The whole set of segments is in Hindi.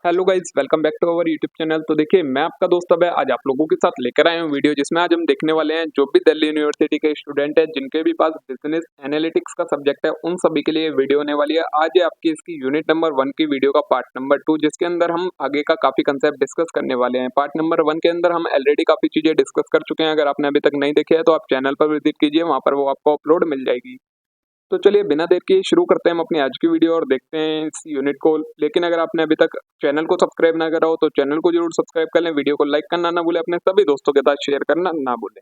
Hello guys, welcome back to our YouTube channel. तो देखिए, मैं आपका दोस्त अभय आज आप लोगों के साथ लेकर आया हूँ वीडियो, जिसमें आज हम देखने वाले हैं जो भी दिल्ली यूनिवर्सिटी के स्टूडेंट हैं जिनके भी पास बिजनेस एनालिटिक्स का सब्जेक्ट है, उन सभी के लिए ये वीडियो होने वाली है। आज है आपकी इसकी यूनिट नंबर 1 की वीडियो का पार्ट नंबर 2, जिसके अंदर हम आगे का काफी कंसेप्ट डिस्कस करने वाले हैं। पार्ट नंबर 1 के अंदर हम ऑलरेडी काफी चीजें डिस्कस कर चुके हैं। अगर आपने अभी तक नहीं देखी है तो आप चैनल पर विजिट कीजिए, वहां पर वो आपको अपलोड मिल जाएगी। तो चलिए बिना देर के शुरू करते हैं हम अपनी आज की वीडियो और देखते हैं इस यूनिट को। लेकिन अगर आपने अभी तक चैनल को सब्सक्राइब ना करा हो तो चैनल को जरूर सब्सक्राइब कर लें, वीडियो को लाइक करना ना भूलें, अपने सभी दोस्तों के साथ शेयर करना ना भूलें।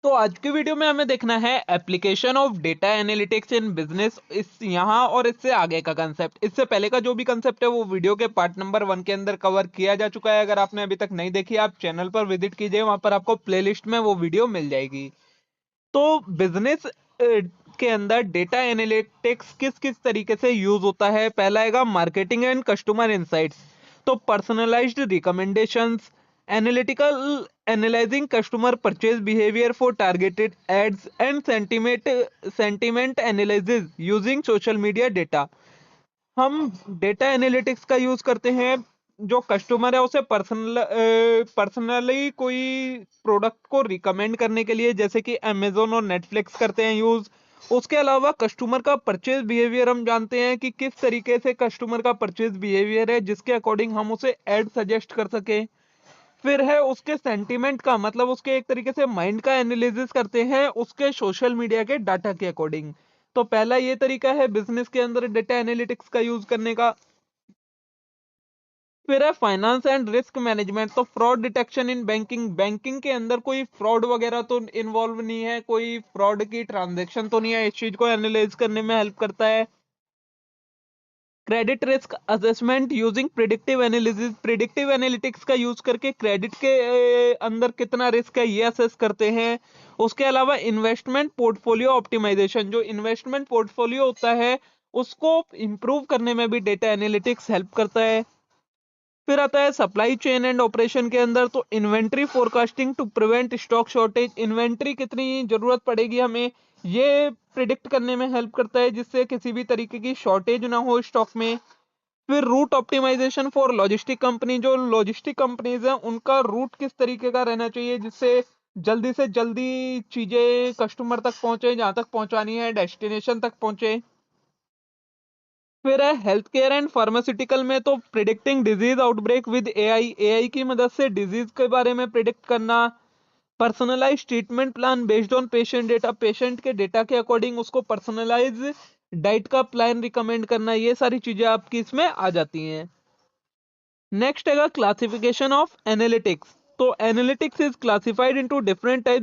तो आज की वीडियो में हमें देखना है application of data analytics in business, इस यहाँ और इससे आगे का कंसेप्ट। इससे पहले का जो भी कंसेप्ट है वो वीडियो के पार्ट नंबर 1 के अंदर कवर किया जा चुका है। अगर आपने अभी तक नहीं देखी, आप चैनल पर विजिट कीजिए, वहां पर आपको प्लेलिस्ट में वो वीडियो मिल जाएगी। तो बिजनेस के अंदर डेटा एनालिटिक्स किस किस तरीके से यूज होता है। पहला आएगा मार्केटिंग एंड कस्टमर इंसाइट्स। तो personalized recommendations, analytical analyzing customer purchase behaviour for targeted ads and sentiment analysis using social media data. हम डेटा एनालिटिक्स का यूज करते हैं। जो कस्टमर है उसे पर्सनली कोई प्रोडक्ट को रिकमेंड करने के लिए, जैसे कि अमेजोन और नेटफ्लिक्स करते हैं यूज। उसके अलावा कस्टमर का परचेज बिहेवियर हम जानते हैं कि किस तरीके से कस्टमर का परचेज बिहेवियर है, जिसके अकॉर्डिंग हम उसे एड सजेस्ट कर सके। फिर है उसके सेंटीमेंट का, मतलब उसके एक तरीके से माइंड का एनालिसिस करते हैं उसके सोशल मीडिया के डाटा के अकॉर्डिंग। तो पहला ये तरीका है बिजनेस के अंदर डेटा एनालिटिक्स का यूज करने का। फिर है फाइनेंस एंड रिस्क मैनेजमेंट। तो fraud detection in banking, banking के अंदर कोई फ्रॉड वगैरह तो इन्वॉल्व नहीं है, कोई फ्रॉड की ट्रांजैक्शन तो नहीं है, इस चीज को एनालाइज करने में हेल्प करता है। Credit risk assessment using predictive analysis, predictive analytics का यूज करके क्रेडिट के अंदर कितना रिस्क है ये असेस करते हैं। उसके अलावा इन्वेस्टमेंट पोर्टफोलियो ऑप्टिमाइजेशन, जो इन्वेस्टमेंट पोर्टफोलियो होता है उसको इंप्रूव करने में भी डेटा एनालिटिक्स हेल्प करता है। फिर आता है सप्लाई चेन एंड ऑपरेशन के अंदर। तो inventory forecasting to prevent stock shortage, inventory कितनी जरूरत पड़ेगी हमें ये प्रिडिक्ट करने में हेल्प करता है, जिससे किसी भी तरीके की शॉर्टेज ना हो स्टॉक में। फिर route optimization for logistic company, जो लॉजिस्टिक कंपनीज हैं उनका रूट किस तरीके का रहना चाहिए जिससे जल्दी से जल्दी चीजें कस्टमर तक पहुंचे, जहां तक पहुंचानी है डेस्टिनेशन तक पहुंचे। फिर है हेल्थ केयर एंड फार्मास्यूटिकल में, तो predicting disease outbreak with AI, AI की मदद से डिजीज के बारे में प्रिडिक्ट करना। Personalize treatment plan based on patient data, patient के डेटा के अकॉर्डिंग उसको पर्सनलाइज डाइट का प्लान रिकमेंड करना। ये सारी चीजें आपकी इसमें आ जाती हैं। नेक्स्ट है क्लासिफिकेशन ऑफ एनालिटिक्स। तो analytics is classified into different type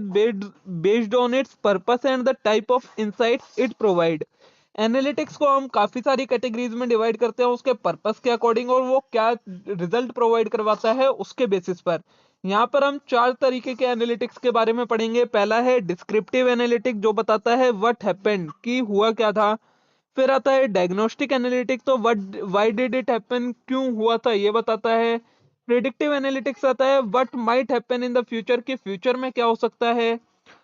based on it's purpose and the type of insights it provide. Analytics को हम काफी सारी कैटेगरीज में डिवाइड करते हैं उसके पर्पस के अकॉर्डिंग, और वो क्या रिजल्ट प्रोवाइड करवाता है उसके बेसिस पर। यहाँ पर हम 4 तरीके के एनालिटिक्स के बारे में पढ़ेंगे। पहला है डिस्क्रिप्टिव एनालिटिक्स, जो बताता है व्हाट हैपेंड, कि हुआ क्या था। फिर आता है डायग्नोस्टिक एनालिटिक्स, तो what why did it happen, क्यों हुआ था ये बताता है। प्रिडिक्टिव एनालिटिक्स आता है what might happen in the future, कि फ्यूचर में क्या हो सकता है।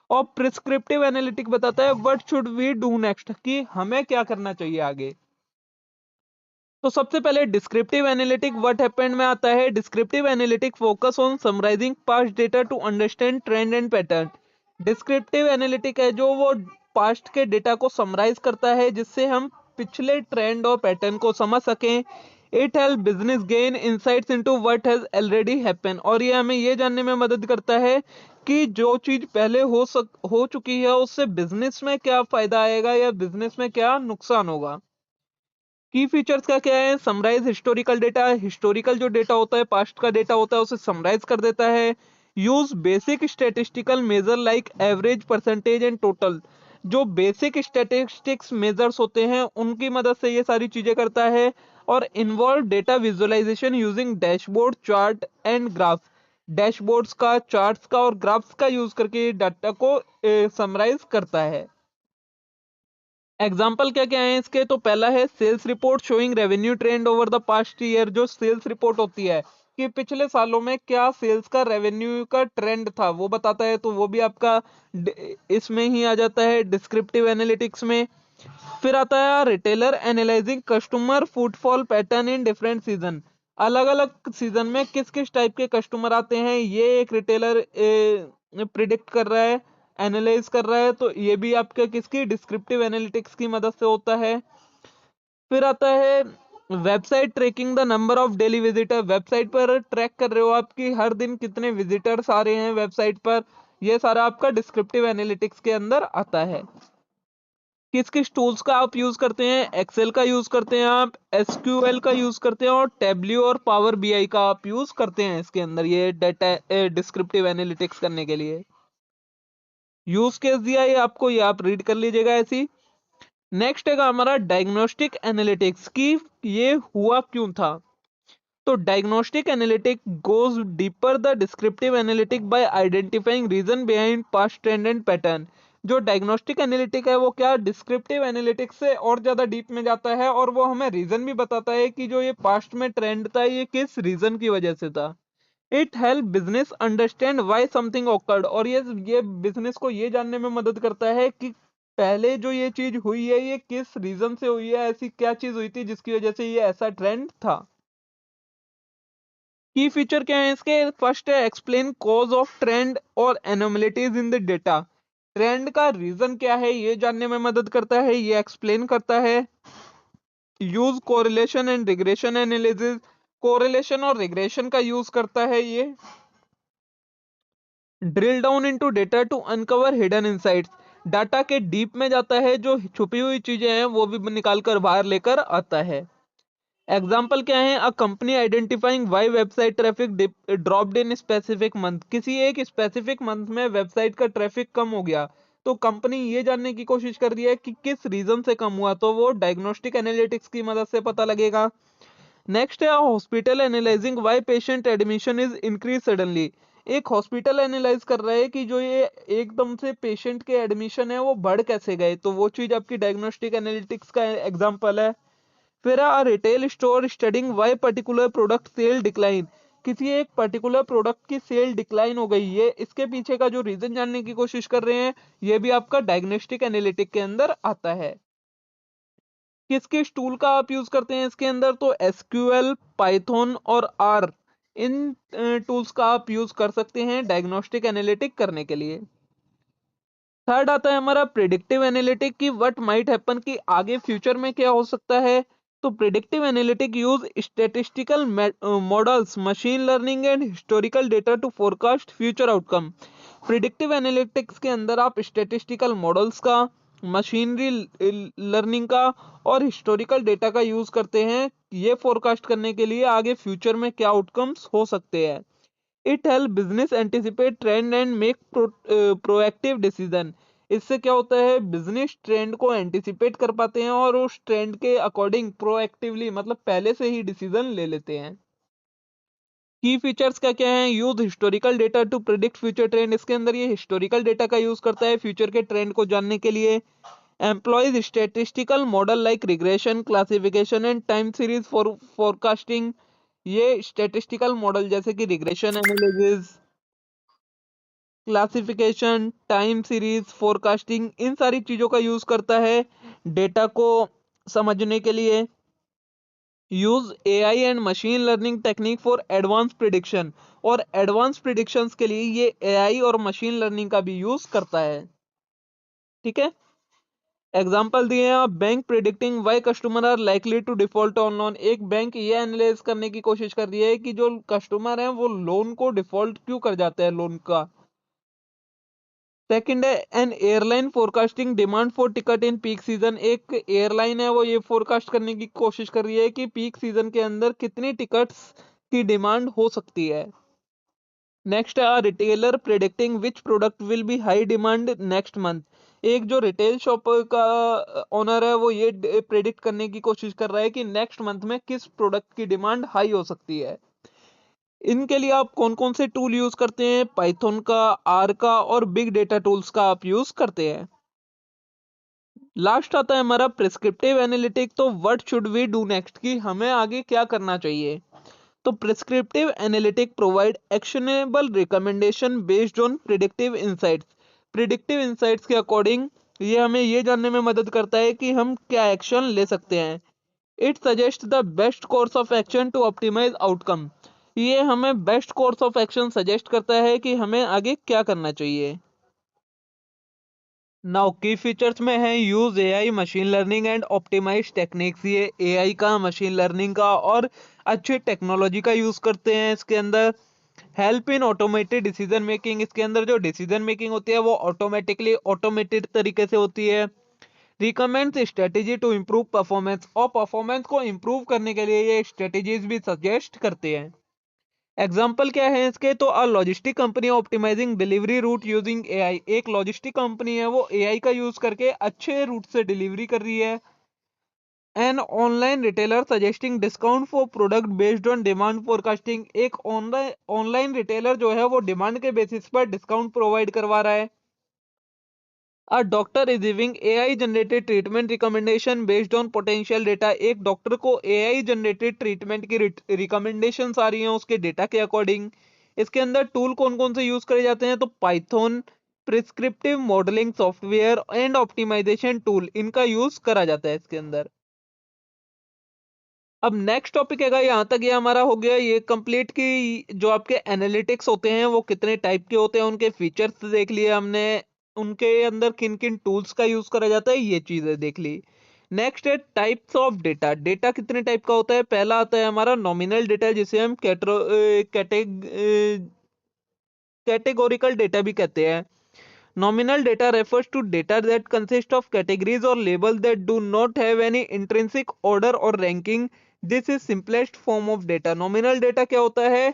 और प्रिस्क्रिप्टिव एनालिटिक बताता है what should we do next, कि हमें क्या करना चाहिए आगे। तो सबसे पहले डिस्क्रिप्टिव एनालिटिक व्हाट हैपेंड में आता है। Descriptive analytic focus on summarizing past data to understand trend and pattern. Descriptive analytic है जो वो पास्ट के डेटा को समराइज करता है, जिससे हम पिछले ट्रेंड और पैटर्न को समझ सकें। It help business gain insights into what has already happen, और ये हमें ये जानने में मदद करता है कि जो चीज पहले हो चुकी है उससे बिजनेस में क्या फायदा आएगा या बिजनेस में क्या नुकसान होगा। की फीचर्स का क्या है, समराइज हिस्टोरिकल डेटा, हिस्टोरिकल जो डेटा होता है पास्ट का डेटा होता है उसे समराइज कर देता है। Use basic statistical measure like average, percentage and total, जो बेसिक स्टैटिस्टिक्स मेजर्स होते हैं उनकी मदद से ये सारी चीजें करता है। और involve data visualization using dashboard, chart and graph, dashboards का, चार्ट्स का और ग्राफ्स का यूज करके डाटा को समराइज करता है। एग्जाम्पल क्या क्या है इसके, तो पहला है sales report showing revenue trend over the past year, जो सेल्स रिपोर्ट होती है कि पिछले सालों में क्या सेल्स का रेवेन्यू का ट्रेंड था वो बताता है, तो वो भी आपका इसमें ही आ जाता है डिस्क्रिप्टिव एनालिटिक्स में। फिर आता है retailer analysing customer footfall pattern in different season. अलग अलग सीजन में किस किस टाइप के कस्टमर आते हैं ये एक रिटेलर प्रिडिक्ट कर रहा है, एनालाइज कर रहा है। तो ये भी आपका किसकी डिस्क्रिप्टिव एनालिटिक्स की मदद से होता है। फिर आता है website tracking the number of daily visitor, website पर ट्रैक कर रहे हो आपकी हर दिन कितने विजिटर्स आ रहे हैं वेबसाइट पर, ये सारा आपका डिस्क्रिप्टिव एनालिटिक्स के अंदर आता है। किस किस टूल्स का आप यूज करते हैं, एक्सेल का यूज करते हैं आप, एसक्यूएल का यूज करते हैं, और टेबल्यू और पावर बीआई का आप यूज करते हैं इसके अंदर ये डाटा डिस्क्रिप्टिव एनालिटिक्स करने के लिए। यूज केस दिया है आपको, ये आप रीड कर लीजिएगा ऐसी। नेक्स्ट है हमारा डायग्नोस्टिक एनालिटिक्स की, ये हुआ क्यों था। तो diagnostic analytic goes deeper the descriptive analytic by identifying reason behind past trend and pattern. जो डायग्नोस्टिक एनालिटिक है वो क्या डिस्क्रिप्टिव एनालिटिक्स से और ज्यादा डीप में जाता है, और वो हमें रीजन भी बताता है कि जो ये पास्ट में ट्रेंड था ये किस रीजन की वजह से था। It help business understand why something awkward, और ये बिजनेस को ये जानने में मदद करता है कि पहले जो ये चीज हुई है ये किस रीजन से हुई है, ऐसी क्या चीज हुई थी जिसकी वजह से ये ऐसा ट्रेंड था। की फीचर क्या है इसके, फर्स्ट है एक्सप्लेन कॉज ऑफ ट्रेंड और एनोमलिटीज इन द डेटा। ट्रेंड का रीजन क्या है ये जानने में मदद करता है, ये एक्सप्लेन करता है। Use correlation and regression analysis, correlation और रिग्रेशन का यूज करता है ये। Drill down into data to uncover hidden insights, data के डीप में जाता है, जो छुपी हुई चीजें हैं वो भी निकाल कर बाहर लेकर आता है। एग्जाम्पल क्या है, a company identifying why website traffic dropped in specific month, किसी एक स्पेसिफिक मंथ में वेबसाइट का ट्रैफिक कम हो गया, तो कंपनी ये जानने की कोशिश कर रही है कि किस रीजन से कम हुआ, तो वो डायग्नोस्टिक एनालिटिक्स की मदद से पता लगेगा। नेक्स्ट है hospital analysing why patient admission is increase suddenly, एक हॉस्पिटल एनालाइज कर रहा है कि जो ये एकदम से पेशेंट के एडमिशन है वो बढ़ कैसे गए, तो वो चीज आपकी डायग्नोस्टिक एनालिटिक्स का एग्जांपल है। फिर a retail store studying why particular product sale decline, किसी एक पर्टिकुलर प्रोडक्ट की सेल डिक्लाइन हो गई है, इसके पीछे का जो रीजन जानने की कोशिश कर रहे हैं, ये भी आपका डायग्नोस्टिक एनालिटिक के अंदर आता है। किस किस टूल का आप यूज करते हैं इसके अंदर, तो एसक्यूएल, पाइथन और आर, इन टूल्स का आप यूज कर सकते हैं डायग्नोस्टिक एनालिटिक करने के लिए। थर्ड आता है हमारा प्रिडिक्टिव एनालिटिक की व्हाट माइट हैपन, की आगे फ्यूचर में क्या हो सकता है। तो predictive analytic use statistical models, machine learning and historical data to forecast future outcome. Predictive analytics के अंदर आप स्टैटिस्टिकल मॉडल्स का, मशीनरी लर्निंग का और हिस्टोरिकल डेटा का यूज करते हैं ये फोरकास्ट करने के लिए आगे फ्यूचर में क्या आउटकम्स हो सकते हैं। It help business anticipate trend and make proactive decision, इससे क्या होता है बिजनेस ट्रेंड को एंटिसिपेट कर पाते हैं और उस ट्रेंड के अकॉर्डिंग प्रोएक्टिवली मतलब पहले से ही डिसीजन ले लेते हैं। की फीचर्स क्या क्या है, use historical data to predict future trend, इसके अंदर ये हिस्टोरिकल डेटा का यूज करता है फ्यूचर के ट्रेंड को जानने के लिए। Employs statistical model like regression, classification and time series for forecasting, ये स्टैटिस्टिकल मॉडल जैसे कि regression analysis, classification, time series, forecasting, इन सारी चीजों का यूज करता है डेटा को समझने के लिए। Use AI and machine learning technique for advance prediction, और एडवांस प्रिडिक्शंस के लिए ये एआई और मशीन लर्निंग का भी यूज करता है। ठीक है, एग्जाम्पल दिए हैं आप, bank predicting why customer are likely to default on loan, एक बैंक ये एनालाइज करने की कोशिश कर रही है कि जो कस्टमर है वो लोन को डिफॉल्ट क्यों कर जाते हैं लोन का। सेकंड है N airline forecasting demand for ticket in peak season, एक एयरलाइन है वो ये फोरकास्ट करने की कोशिश कर रही है कि पीक सीजन के अंदर कितनी टिकट्स की डिमांड हो सकती है। नेक्स्ट है retailer predicting which product will be high demand next month, एक जो रिटेल शॉप का ओनर है वो ये प्रिडिक्ट करने की कोशिश कर रहा है कि नेक्स्ट मंथ में किस प्रोडक्ट की डिमांड हाई हो सकती है। इनके लिए आप कौन कौन से टूल यूज करते हैं, पाइथन का, आर का और बिग डेटा टूल्स का आप यूज करते हैं। लास्ट आता है हमारा प्रिस्क्रिप्टिव एनालिटिक, तो what should we do next, कि हमें आगे क्या करना चाहिए। तो prescriptive analytic provide actionable recommendation based on predictive insights, predictive insights के अकॉर्डिंग ये हमें ये जानने में मदद करता है कि हम क्या एक्शन ले सकते हैं। It suggest the best course of action to optimize outcome. ये हमें best course of action suggest करता है कि हमें आगे क्या करना चाहिए। नाउ की फीचर्स में है use AI, machine learning and optimize techniques. ये एआई का, मशीन लर्निंग का और अच्छी टेक्नोलॉजी का यूज करते हैं इसके अंदर। Help in automated decision making, इसके अंदर जो डिसीजन मेकिंग होती है वो ऑटोमेटिकली ऑटोमेटेड तरीके से होती है। Recommends strategy to improve performance, और परफॉर्मेंस को इम्प्रूव करने के लिए ये स्ट्रेटेजीज भी सजेस्ट करते हैं। एग्जाम्पल क्या है इसके, तो a logistic company optimizing delivery route using AI. एक लॉजिस्टिक कंपनी है, वो एआई का यूज करके अच्छे रूट से डिलीवरी कर रही है। An online retailer suggesting discount for product based on demand forecasting. एक ऑनलाइन रिटेलर जो है वो डिमांड के बेसिस पर डिस्काउंट प्रोवाइड करवा रहा है। A doctor is giving AI generated treatment recommendation based on potential data। एक डॉक्टर को AI जनरेटेड ट्रीटमेंट की रिकमेंडेशंस आ रही हैं उसके डेटा के अकॉर्डिंग। इसके अंदर टूल कौन कौन से यूज करे जाते हैं, तो Python, prescriptive modelling software and optimisation tool, इनका यूज करा जाता है इसके अंदर। अब नेक्स्ट टॉपिक है, यहाँ तक ये हमारा हो गया ये कंप्लीट की जो आपके एनालिटिक्स होते हैं वो कितने टाइप के होते हैं, उनके फीचर्स देख लिए हमने, उनके अंदर किन किन टूल्स का यूज करा जाता है ये चीजें देख ली। नेक्स्ट है टाइप्स ऑफ डेटा। डेटा कितने टाइप का होता है, पहला आता है हमारा नॉमिनल डेटा, जिसे हम कैटेगोरिकल डेटा भी कहते हैं। Nominal data refers to data that consist of categories or labels that do not have any intrinsic order or ranking. This is simplest form of data. Nominal data क्या होता है,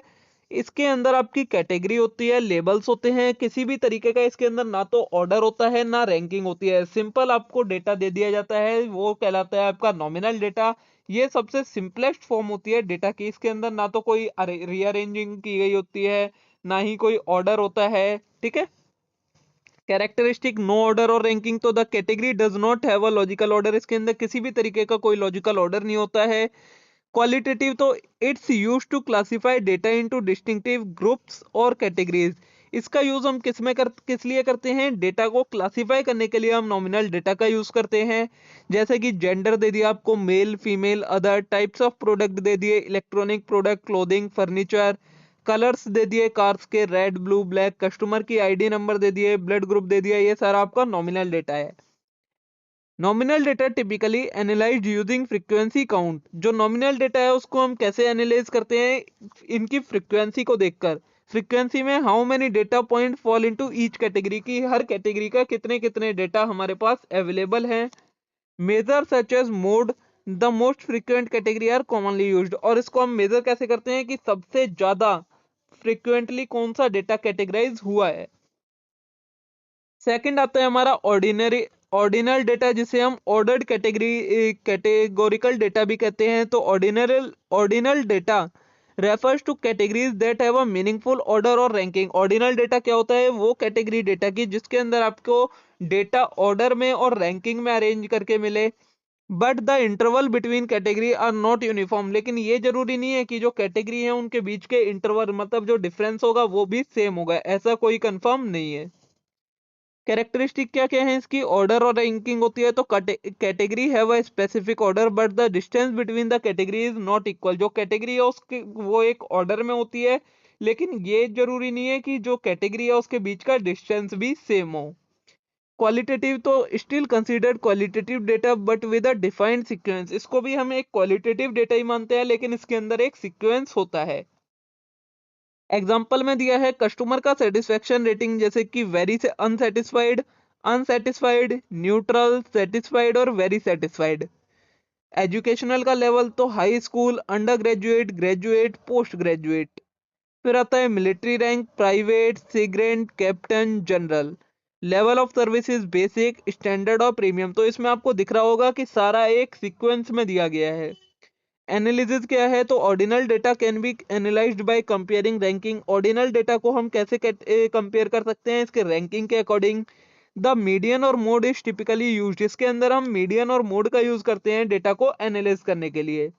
इसके अंदर आपकी कैटेगरी होती है, लेबल्स होते हैं, किसी भी तरीके का इसके अंदर ना तो ऑर्डर होता है ना रैंकिंग होती है, सिंपल आपको डेटा दे दिया जाता है, वो कहलाता है आपका नॉमिनल डेटा। ये सबसे सिंपलेस्ट फॉर्म होती है डेटा की, इसके अंदर ना तो कोई रीअरेंजिंग की गई होती है, ना ही कोई ऑर्डर होता है, ठीक है। कैरेक्टरिस्टिक नो ऑर्डर और रैंकिंग, तो the category does not have a logical order, इसके अंदर किसी भी तरीके का कोई लॉजिकल ऑर्डर नहीं होता है। क्वालिटेटिव, तो it's use to classify data into distinctive groups और कैटेगरीज। इसका यूज हम किस लिए करते हैं, डेटा को क्लासिफाई करने के लिए हम नॉमिनल डेटा का यूज करते हैं। जैसे कि जेंडर दे दिया आपको, male female, other types of product दे दिए, electronic product, clothing, furniture, colours दे दिए कार्स के, रेड ब्लू ब्लैक, कस्टमर की आईडी नंबर दे दिए, ब्लड ग्रुप दे दिया, ये सारा आपका नॉमिनल डेटा है। Nominal data typically analysed using frequency count. जो नॉमिनल डेटा है उसको हम कैसे एनालाइज करते हैं, इनकी फ्रीक्वेंसी को देखकर। फ्रीक्वेंसी में how many data point fall into each category, की हर कैटेगरी का कितने कितने डेटा हमारे पास अवेलेबल है। Measure such as mode, the most frequent category are commonly used, और इसको हम मेजर कैसे करते हैं कि सबसे ज्यादा फ्रीक्वेंटली कौन सा डेटा कैटेगराइज हुआ है। सेकंड आता है हमारा ऑर्डिनल डेटा, जिसे हम ऑर्डर्ड कैटेगोरिकल डेटा भी कहते हैं। तो ordinal data refers two categories that have a meaningful order और रैंकिंग। ऑर्डिनल डेटा क्या होता है, वो कैटेगरी डेटा की जिसके अंदर आपको डेटा ऑर्डर में और रैंकिंग में अरेंज करके मिले। But the interval between category are not uniform, लेकिन ये जरूरी नहीं है कि जो कैटेगरी है उनके बीच के इंटरवल मतलब जो डिफरेंस होगा वो भी सेम होगा, ऐसा कोई कंफर्म नहीं है। कैरेक्टरिस्टिक क्या क्या है इसकी, ऑर्डर और रैंकिंग होती है, तो category have a specific order but the distance between the category is not equal. जो कैटेगरी है उसकी वो एक ऑर्डर में होती है, लेकिन ये जरूरी नहीं है कि जो कैटेगरी है उसके बीच का डिस्टेंस भी सेम हो। क्वालिटेटिव, तो still considered qualitative data but with a defined sequence. इसको भी हम एक क्वालिटेटिव डेटा ही मानते हैं, लेकिन इसके अंदर एक सीक्वेंस होता है। एग्जाम्पल में दिया है कस्टमर का सेटिस्फेक्शन रेटिंग, जैसे कि वेरी से अनसेटिस्फाइड, अनसेटिस्फाइड, न्यूट्रल, सेटिस्फाइड और वेरी सेटिस्फाइड। एजुकेशनल का लेवल, तो high school, undergraduate, graduate, postgraduate. फिर आता है military rank, private, sergeant, captain, general. Level of services, basic, standard और प्रीमियम। तो इसमें आपको दिख रहा होगा कि सारा एक सीक्वेंस में दिया गया है। एनालिसिस क्या है, तो ordinal data can be analysed by comparing ranking. Ordinal data को हम कैसे कंपेयर कर सकते हैं, इसके रैंकिंग के अकॉर्डिंग। द मीडियन और मोड इज टिपिकली यूज्ड, इसके अंदर हम मीडियन और मोड का यूज करते हैं डेटा को एनालाइज करने के लिए।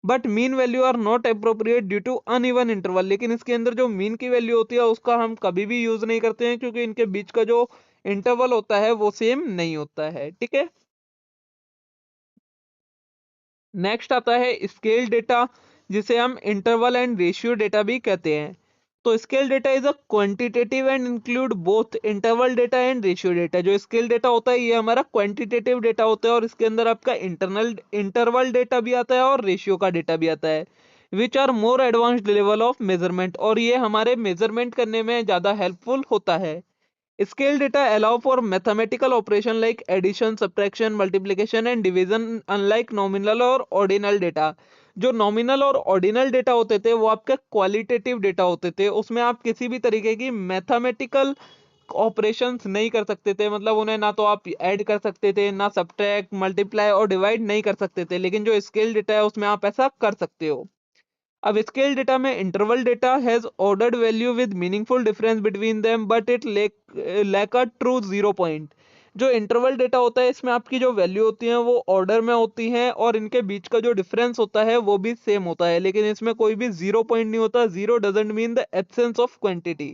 But mean value are not appropriate due to uneven interval, लेकिन इसके अंदर जो मीन की वैल्यू होती है उसका हम कभी भी यूज नहीं करते हैं, क्योंकि इनके बीच का जो इंटरवल होता है वो सेम नहीं होता है, ठीक है। नेक्स्ट आता है स्केल डेटा, जिसे हम इंटरवल एंड रेशियो डेटा भी कहते हैं। तो scale data is a quantitative and include both interval data and ratio data. जो स्केल डेटा होता है ये हमारा क्वांटिटेटिव डेटा होता है और इसके अंदर आपका इंटरवल डेटा भी आता है और रेशियो का डेटा भी आता है, which are more advanced level of measurement, और ये हमारे मेजरमेंट करने में ज़्यादा हेल्पफुल होता है। Scale data allow for mathematical operation like addition, subtraction, multiplication and division, unlike nominal और ordinal data। जो nominal और ordinal data होते थे वो आपके qualitative data होते थे, उसमें आप किसी भी तरीके की mathematical ऑपरेशंस नहीं कर सकते थे, मतलब उन्हें ना तो आप ऐड कर सकते थे, ना सब्ट्रैक्ट, मल्टीप्लाई और डिवाइड नहीं कर सकते थे, लेकिन जो स्केल डेटा है उसमें आप ऐसा कर सकते हो। अब स्केल डेटा में interval data has ordered value with meaningful difference between them but it lack a true zero point. जो इंटरवल डेटा होता है इसमें आपकी जो वैल्यू होती है वो ऑर्डर में होती हैं और इनके बीच का जो डिफरेंस होता है वो भी सेम होता है, लेकिन इसमें कोई भी जीरो पॉइंट नहीं होता। Zero doesn't mean the absence of quantity.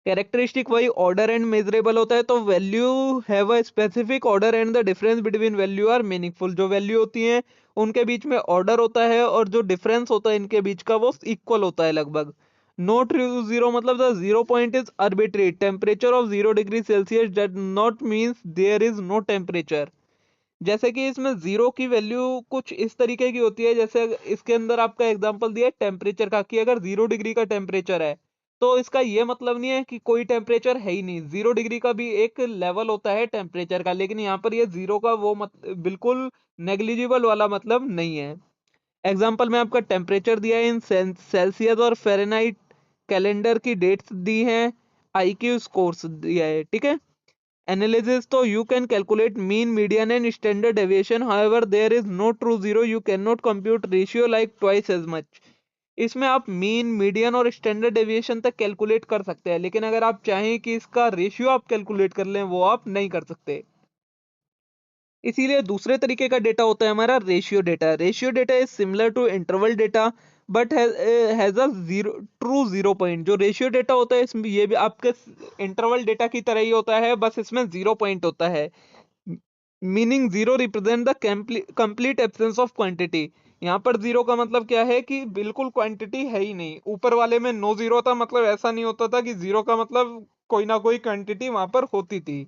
Characteristic वही ऑर्डर एंड मेजरेबल होता है, तो value have a specific order and the difference between value are meaningful. जो वैल्यू होती है उनके बीच में ऑर्डर होता है और जो डिफरेंस होता है इनके बीच का वो इक्वल होता है लगभग। नो ट्रू जीरो मतलब the zero point is arbitrary. Temperature of 0 degree Celsius does not means there is no temperature. जैसे कि इसमें जीरो की वैल्यू कुछ इस तरीके की होती है, जैसे इसके अंदर आपका एग्जांपल दिया है टेम्परेचर का, कि अगर 0 डिग्री का टेम्परेचर है तो इसका ये मतलब नहीं है कि कोई टेम्परेचर है ही नहीं। 0 डिग्री का भी एक लेवल होता है टेम्परेचर का, लेकिन यहाँ पर ये जीरो का वो बिल्कुल नेग्लिजिबल वाला मतलब नहीं है। एग्जाम्पल में आपका टेम्परेचर दिया है इन सेल्सियस और फ़ारेनहाइट, कैलेंडर की डेट्स दी हैं, आईक्यू स्कोर्स दिया है, ठीक है। एनालिसिस, तो you can calculate mean, median and standard deviation, however there is no true zero, you can not compute ratio like twice as much. इसमें आप मीन, मीडियन और स्टैंडर्ड डेविएशन तक कैलकुलेट कर सकते हैं, लेकिन अगर आप चाहें कि इसका रेशियो आप कैलकुलेट कर लें वो आप नहीं कर सकते। इसीलिए दूसरे तरीके का डेटा होता है हमारा ratio data. Ratio data is similar to interval data but has a zero true zero point. जो रेशियो डेटा होता है इसमें ये भी आपके इंटरवल डेटा की तरह ही होता है, बस इसमें जीरो पॉइंट होता है। Meaning zero represent the complete absence of quantity. यहाँ पर जीरो का मतलब क्या है कि बिल्कुल क्वांटिटी है ही नहीं। ऊपर वाले में नो जीरो था, मतलब ऐसा नहीं होता था कि जीरो का मतलब कोई ना कोई क्वांटिटी वहां पर होती थी।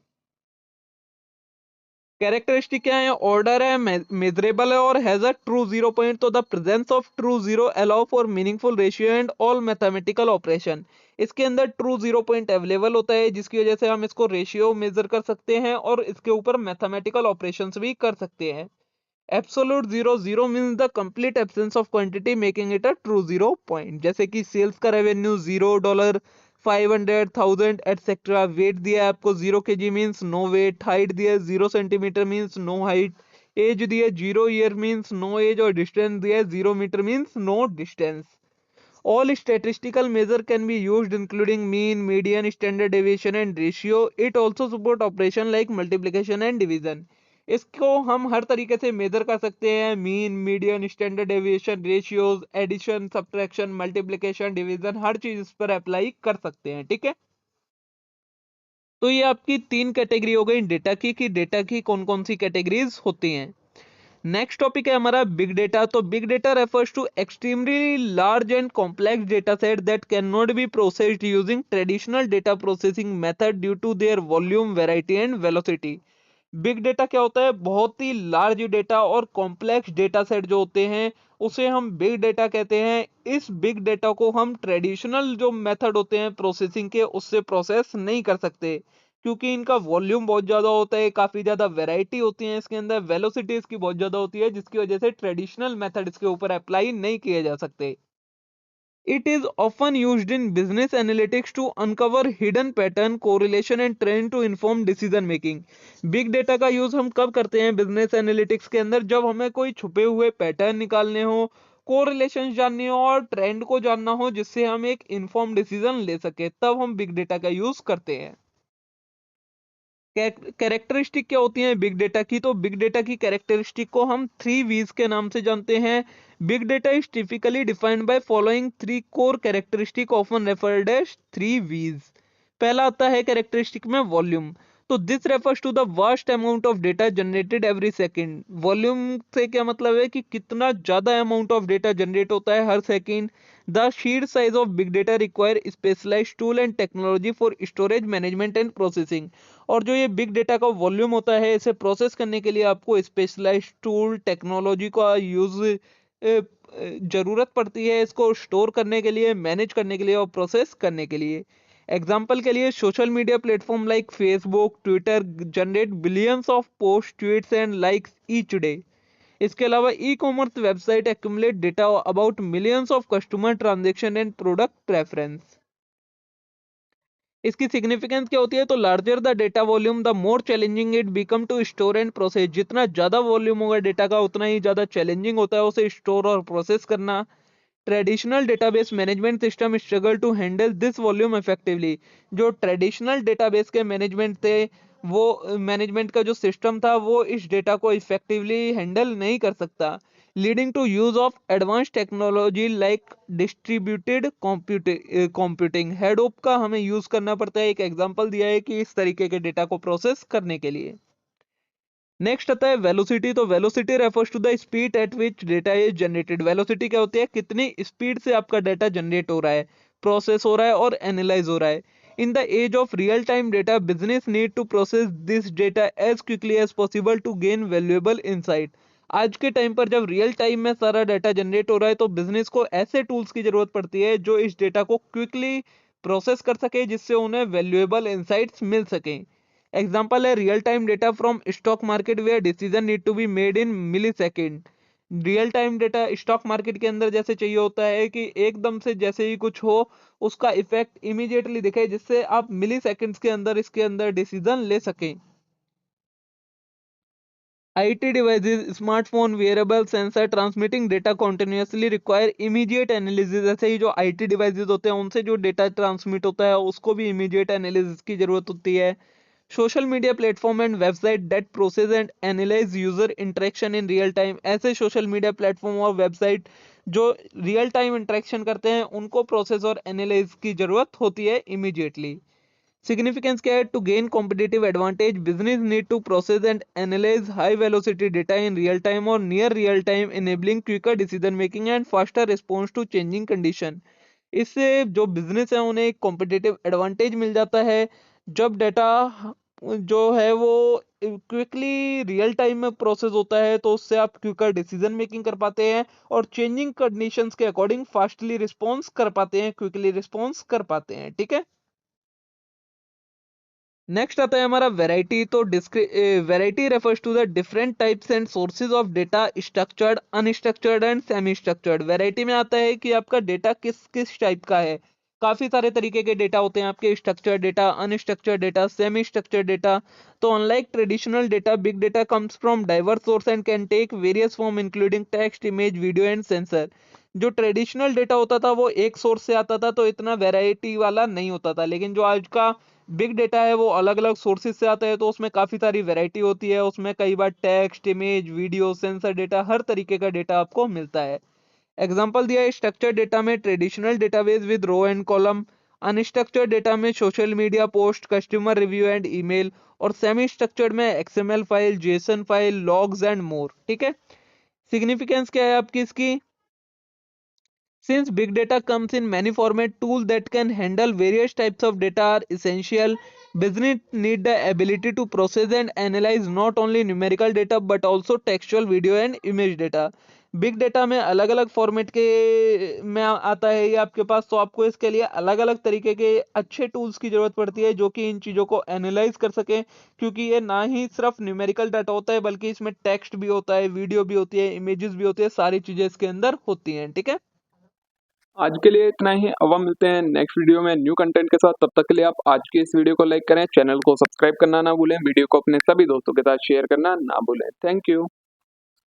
कैरेक्टरिस्टिक क्या है, ऑर्डर है, मेजरेबल है और has a true zero point. तो the presence of true zero allow for meaningful ratio and all mathematical operation. इसके अंदर ट्रू जीरो पॉइंट अवेलेबल होता है जिसकी वजह से हम इसको रेशियो मेजर कर सकते हैं और इसके ऊपर मैथमेटिकल ऑपरेशंस भी कर सकते हैं। Absolute zero, zero means the complete absence of quantity making it a true zero point. जैसे कि सेल्स का रेवेन्यू $0, 500,000 एटसेट्रा। वेट दिया है आपको 0 kg means no weight. Height दिया है 0 centimetre means no height. Age दिया है 0 ईयर मीन्स नो एज और डिस्टेंस दिया है 0 metre means no distance. All statistical measure can be used including mean, median, standard deviation and ratio. It also support operation like multiplication and division. इसको हम हर तरीके से मेजर कर सकते हैं, mean, median, standard deviation, ratios, addition, subtraction, multiplication, division, हर चीज इस पर अप्लाई कर सकते हैं, ठीक है। तो ये आपकी तीन कैटेगरी हो गई डेटा की, कि डेटा की कौन कौन सी कैटेगरीज होती हैं। नेक्स्ट टॉपिक है हमारा बिग डेटा। तो big data refers to extremely large and complex data set that can not be processed using traditional data processing method due to their volume, variety and velocity. Big data क्या होता है, बहुत ही लार्ज डेटा और कॉम्प्लेक्स डेटा सेट जो होते हैं उसे हम बिग डेटा कहते हैं। इस बिग डेटा को हम ट्रेडिशनल जो मेथड होते हैं प्रोसेसिंग के उससे प्रोसेस नहीं कर सकते, क्योंकि इनका वॉल्यूम बहुत ज्यादा होता है, काफी ज्यादा वैरायटी होती है इसके अंदर, वेलोसिटी इसकी बहुत ज्यादा होती है, जिसकी वजह से ट्रेडिशनल मेथड इसके ऊपर अप्लाई नहीं किए जा सकते। It is often used in business analytics to uncover hidden pattern, correlation and trend to inform decision making. Big data का यूज हम कब करते हैं बिजनेस एनालिटिक्स के अंदर, जब हमें कोई छुपे हुए पैटर्न निकालने हो, कोरिलेशन जाननी हो और ट्रेंड को जानना हो, जिससे हम एक इन्फॉर्म डिसीजन ले सके, तब हम बिग डेटा का यूज करते हैं। कैरेक्टरिस्टिक क्या होती हैं बिग डेटा की, तो बिग डेटा की कैरेक्टरिस्टिक को हम 3 V's के नाम से जानते हैं। Big data is typically defined by following 3 core characteristic often referred as 3 V's। पहला आता है कैरेक्टरिस्टिक में वॉल्यूम। तो this refers to the vast amount of data generated every second. Volume से क्या मतलब है कि कितना ज्यादा अमाउंट ऑफ डेटा जनरेट होता है हर second. The sheer size of big data require specialised tool and technology for storage management and processing. और जो ये बिग डेटा का वॉल्यूम होता है इसे प्रोसेस करने के लिए आपको स्पेशलाइज्ड टूल टेक्नोलॉजी का यूज जरूरत पड़ती है, इसको स्टोर करने के लिए, मैनेज करने के लिए और प्रोसेस करने के लिए। एग्जाम्पल के लिए social media platform like Facebook Twitter generate billions of post tweets and likes each day. इसके अलावा e commerce website accumulate data about millions of customer transaction and product reference. इसकी सिग्निफिकेंस क्या होती है, तो larger the data volume the more challenging it become to store and process. जितना ज्यादा वॉल्यूम होगा डेटा का उतना ही ज्यादा चैलेंजिंग होता है उसे स्टोर और प्रोसेस करना। Traditional database management system struggle to handle this volume effectively. जो ट्रेडिशनल डेटाबेस के मैनेजमेंट थे, वो मैनेजमेंट का जो सिस्टम था वो इस डेटा को इफेक्टिवली हैंडल नहीं कर सकता, leading to use of advance technology like distributed computing. Hadoop का हमें यूज करना पड़ता है। एक एग्जांपल दिया है कि इस तरीके के डेटा को प्रोसेस करने के लिए। नेक्स्ट आता है वेलोसिटी। तो velocity refers to the speed at which data is generated. Velocity क्या होती है, कितनी स्पीड से आपका डेटा जनरेट हो रहा है, प्रोसेस हो रहा है और एनालाइज हो रहा है। In the age of real time data business need to process this data as quickly as possible to gain valuable insight. आज के टाइम पर जब रियल टाइम में सारा डाटा जनरेट हो रहा है तो बिजनेस को ऐसे टूल्स की जरूरत पड़ती है जो इस डेटा को क्विकली प्रोसेस कर सके, जिससे उन्हें वैल्यूएबल इनसाइट्स मिल सके। एग्जाम्पल है real time data from stock market where decision need to be made in millisecond. Real time data stock market के अंदर जैसे चाहिए होता है कि एकदम से जैसे ही कुछ हो उसका इफेक्ट इमीडिएटली दिखे, जिससे आप मिली सेकेंड्स के अंदर इसके अंदर डिसीजन ले सकें। IT devices, smartphone, wearable, sensor transmitting data continuously require immediate analysis। ऐसे ही जो IT devices होते हैं उनसे जो डेटा ट्रांसमिट होता है उसको भी immediate analysis की जरूरत होती है। Social media platform and website that process and analyse user interaction in real time. ऐसे सोशल मीडिया प्लेटफॉर्म और वेबसाइट जो रियल टाइम इंटरेक्शन करते हैं उनको प्रोसेस और एनालाइज की जरूरत होती है इमीडिएटली। सिग्निफिकेंस क्या है, to gain competitive advantage business need to process and analyse high velocity data in real time और near real time, enabling quicker decision making and faster response to changing condition. इससे जो बिजनेस है उन्हें एक कॉम्पिटिटिव एडवांटेज मिल जाता है जब डेटा जो है वो क्विकली रियल टाइम में प्रोसेस होता है, तो उससे आप क्विकर डिसीजन मेकिंग कर पाते हैं और चेंजिंग कंडीशंस के अकॉर्डिंग फास्टली रिस्पॉन्स कर पाते हैं, क्विकली रिस्पॉन्स कर पाते हैं। ठीक है, नेक्स्ट आता है हमारा वैरायटी। तो variety refers to the different types and sources of data, structured, unstructured and semi structured. Variety में आता है कि आपका डेटा किस किस टाइप का है। काफी सारे तरीके के डेटा होते हैं आपके, structured data, unstructured data, semi structured data. तो unlike traditional data, big data comes from diverse source and can take various form including text, image, video and sensor. जो ट्रेडिशनल डेटा होता था वो एक सोर्स से आता था तो इतना वैरायटी वाला नहीं होता था, लेकिन जो आज का बिग डेटा है वो अलग अलग सोर्सेज से आता है तो उसमें काफी सारी वैरायटी होती है। उसमें कई बार text, image, video, sensor data, हर तरीके का डेटा आपको मिलता है। एग्जांपल दिया है स्ट्रक्चर्ड डेटा में traditional database with row and column, unstructured data में social media post, customer review and email, और सेमी स्ट्रक्चर्ड में XML file, JSON file, logs and more. ठीक है, सिग्निफिकेंस क्या है आपकी इसकी, since big data comes in many format, tools that can handle various types of data are essential. Business need the ability to process and analyze not only numerical data but also textual, video and image data. Big data में अलग अलग फॉर्मेट के में आता है ये आपके पास, तो आपको इसके लिए अलग अलग तरीके के अच्छे टूल्स की जरूरत पड़ती है जो कि इन चीज़ों को एनालाइज कर सके, क्योंकि ये ना ही सिर्फ न्यूमेरिकल डाटा होता है बल्कि इसमें टेक्स्ट भी होता है, वीडियो भी होती है, इमेजेस भी होती है, सारी चीज़ें इसके अंदर होती हैं। ठीक है, आज के लिए इतना ही। अब हम मिलते हैं नेक्स्ट वीडियो में न्यू कंटेंट के साथ। तब तक के लिए आप आज की इस वीडियो को लाइक करें, चैनल को सब्सक्राइब करना ना भूलें, वीडियो को अपने सभी दोस्तों के साथ शेयर करना ना भूलें। Thank you.